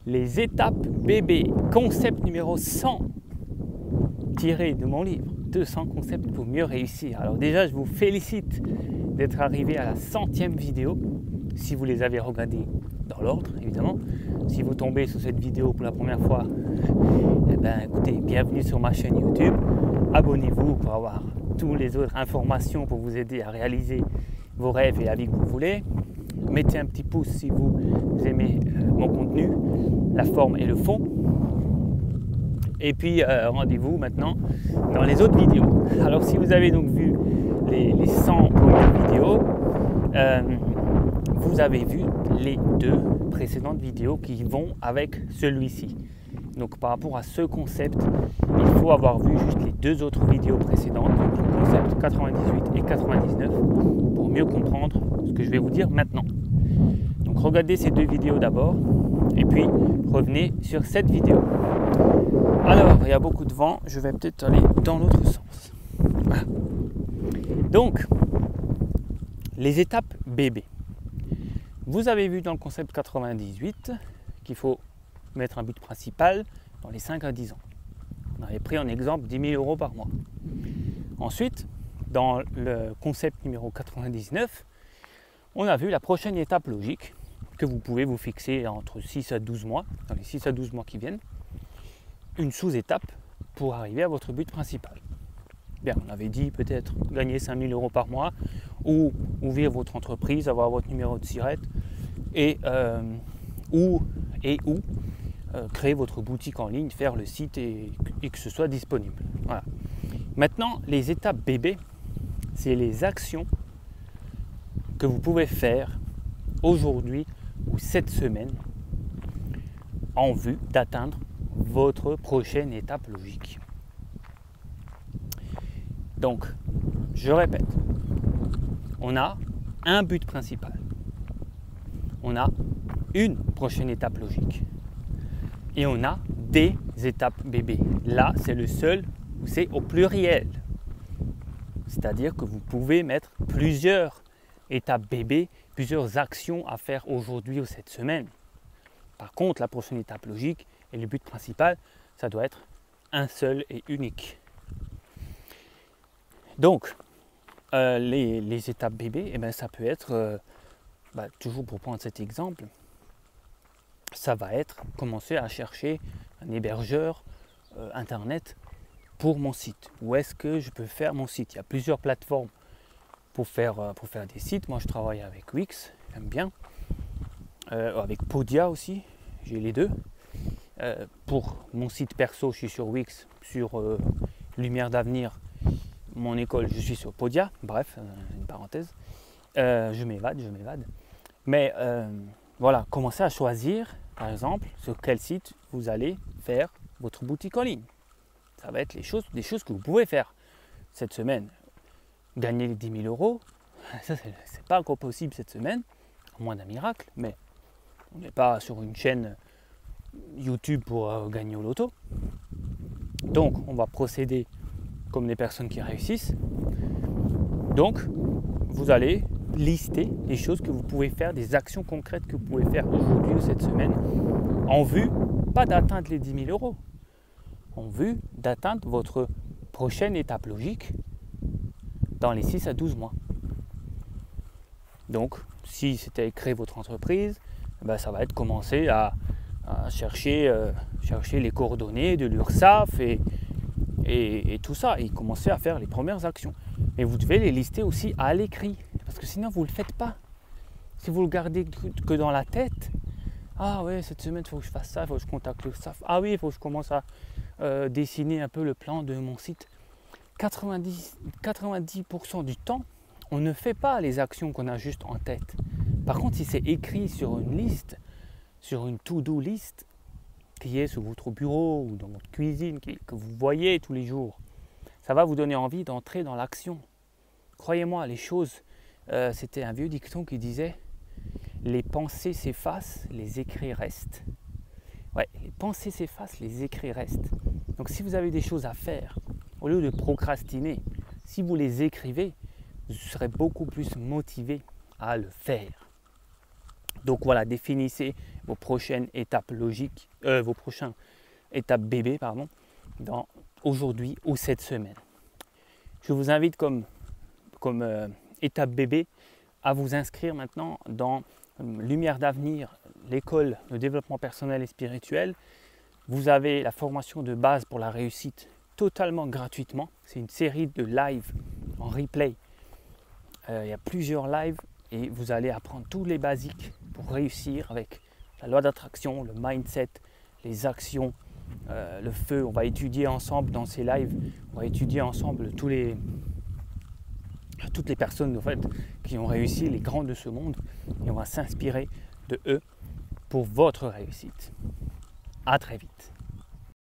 les étapes bébé, concept numéro 100, tiré de mon livre 200 concepts pour mieux réussir. Alors déjà, je vous félicite d'être arrivé à la 100e vidéo, si vous les avez regardées dans l'ordre, évidemment. Si vous tombez sur cette vidéo pour la première fois, eh ben, écoutez, bienvenue sur ma chaîne YouTube. Abonnez-vous pour avoir toutes les autres informations pour vous aider à réaliser vos rêves et la vie que vous voulez. Mettez un petit pouce si vous aimez mon contenu, la forme et le fond. Et puis rendez-vous maintenant dans les autres vidéos. Alors si vous avez donc vu les 100 premières vidéos, vous avez vu les 2 précédentes vidéos qui vont avec celui-ci. Donc par rapport à ce concept, il faut avoir vu juste les 2 autres vidéos précédentes, donc le concept 98 et 99, pour mieux comprendre ce que je vais vous dire maintenant. Donc regardez ces 2 vidéos d'abord, et puis revenez sur cette vidéo. Alors, il y a beaucoup de vent, je vais peut-être aller dans l'autre sens. Voilà. Donc, les étapes bébé. Vous avez vu dans le concept 98 qu'il faut mettre un but principal dans les 5 à 10 ans. On avait pris en exemple 10 000 € par mois. Ensuite, dans le concept numéro 99, on a vu la prochaine étape logique que vous pouvez vous fixer entre 6 à 12 mois, dans les 6 à 12 mois qui viennent, une sous-étape pour arriver à votre but principal. Bien, on avait dit peut-être gagner 5 000 € par mois ou ouvrir votre entreprise, avoir votre numéro de SIRET et créer votre boutique en ligne, faire le site et que ce soit disponible. Voilà. Maintenant, les étapes bébé, c'est les actions que vous pouvez faire aujourd'hui ou cette semaine en vue d'atteindre votre prochaine étape logique. Donc, je répète, on a un but principal. On a une prochaine étape logique. Et on a des étapes bébé. Là, c'est le seul où c'est au pluriel. C'est-à-dire que vous pouvez mettre plusieurs étapes bébé, plusieurs actions à faire aujourd'hui ou cette semaine. Par contre, la prochaine étape logique et le but principal, ça doit être un seul et unique. Donc, les étapes bébé, eh bien, ça peut être, toujours pour prendre cet exemple, ça va être commencer à chercher un hébergeur internet pour mon site. Où est-ce que je peux faire mon site? Il y a plusieurs plateformes pour faire des sites. Moi, je travaille avec Wix, j'aime bien. Avec Podia aussi, j'ai les 2. Pour mon site perso, je suis sur Wix, sur Lumière d'Avenir, mon école, je suis sur Podia. Bref, une parenthèse. Je m'évade. Mais voilà, commencez à choisir, par exemple, sur quel site vous allez faire votre boutique en ligne. Ça va être des choses que vous pouvez faire cette semaine. Gagner les 10 000 €, ça c'est pas encore possible cette semaine, à moins d'un miracle, mais on n'est pas sur une chaîne YouTube pour gagner au loto. Donc on va procéder comme des personnes qui réussissent. Donc vous allez lister les choses que vous pouvez faire, des actions concrètes que vous pouvez faire aujourd'hui ou cette semaine, en vue, pas d'atteindre les 10 000 €, en vue d'atteindre votre prochaine étape logique dans les 6 à 12 mois. Donc, si c'était créer votre entreprise, ça va être commencer à chercher les coordonnées de l'URSSAF et tout ça, et commencer à faire les premières actions. Mais vous devez les lister aussi à l'écrit, parce que sinon vous ne le faites pas. Si vous le gardez que dans la tête, ah ouais, cette semaine il faut que je fasse ça, il faut que je contacte l'URSSAF, ah oui, il faut que je commence à dessiner un peu le plan de mon site. 90% du temps, on ne fait pas les actions qu'on a juste en tête. Par contre, si c'est écrit sur une liste, sur une to-do list, qui est sur votre bureau ou dans votre cuisine, que vous voyez tous les jours, ça va vous donner envie d'entrer dans l'action. Croyez-moi, les choses, c'était un vieux dicton qui disait « Les pensées s'effacent, les écrits restent ». Ouais, les pensées s'effacent, les écrits restent. Donc si vous avez des choses à faire, au lieu de procrastiner, si vous les écrivez, vous serez beaucoup plus motivé à le faire. Donc voilà, définissez vos prochaines étapes logiques, vos prochaines étapes bébé, pardon, dans aujourd'hui ou cette semaine. Je vous invite comme étape bébé à vous inscrire maintenant dans Lumière d'avenir, l'école de développement personnel et spirituel. Vous avez la formation de base pour la réussite totalement gratuitement. C'est une série de lives en replay. Il y a plusieurs lives et vous allez apprendre tous les basiques pour réussir avec la loi d'attraction, le mindset, les actions, le feu. On va étudier ensemble dans ces lives, on va étudier ensemble toutes les personnes en fait, qui ont réussi, les grands de ce monde, et on va s'inspirer de eux pour votre réussite. À très vite.